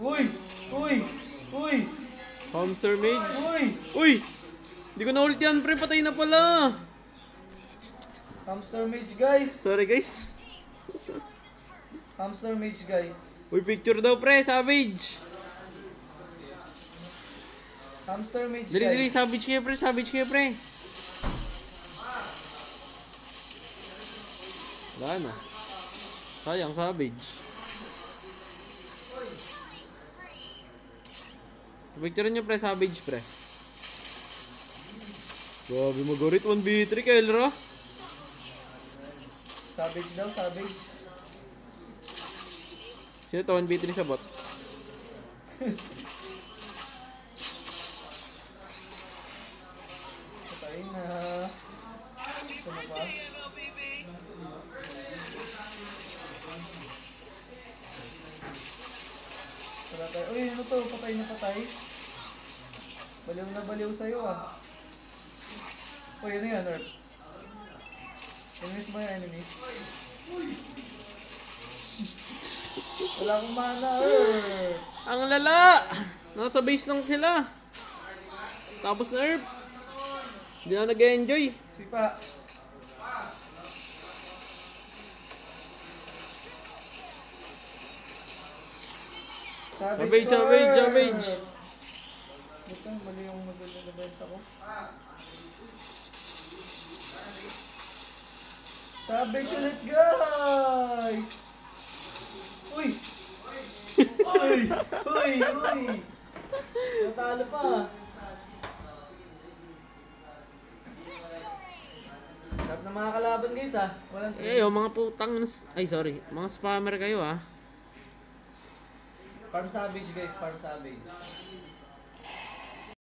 Uy! Uy! Uy! Hamster mage. Uy! Uy! Hindi ko na ulit yan, pre. Patay na pala. Hamster mage, guys! Sorry, guys. Hamster mage, guys. Uy, picture daw, pre. Savage. Hamster mage, Dali, guys. dali. Savage kayo, pre. Savage kayo, pre. Wala na. Sayang, savage. Picture nyo, pre. Savage, pre. Grabe, mag-orit 1v3 kay Elra. Savage daw, savage. Sino to? 1v3 sa bot? Patay na. Ito na ba? Wala tayo. Uy, ano to? Patay na patay. Baliw na baliw sa'yo ah. Uy, ano yan, Earth? Enemies ba yung enemies? Wala akong mana, Earth! Ang lala! Nasa base lang sila. Tapos na Earth. Hindi na nag-enjoy. Sipa! Savage, savage, savage. Ito, mali yung mag-benta ko. Savage ulit, guys! Uy! Uy! Uy! Uy! Natalo pa! Sarap na mga kalaban, guys, ah. Walang Eh, yung mga putang... Ay, sorry. Mga spammer kayo, ah. Farm Savage, guys. Farm Savage.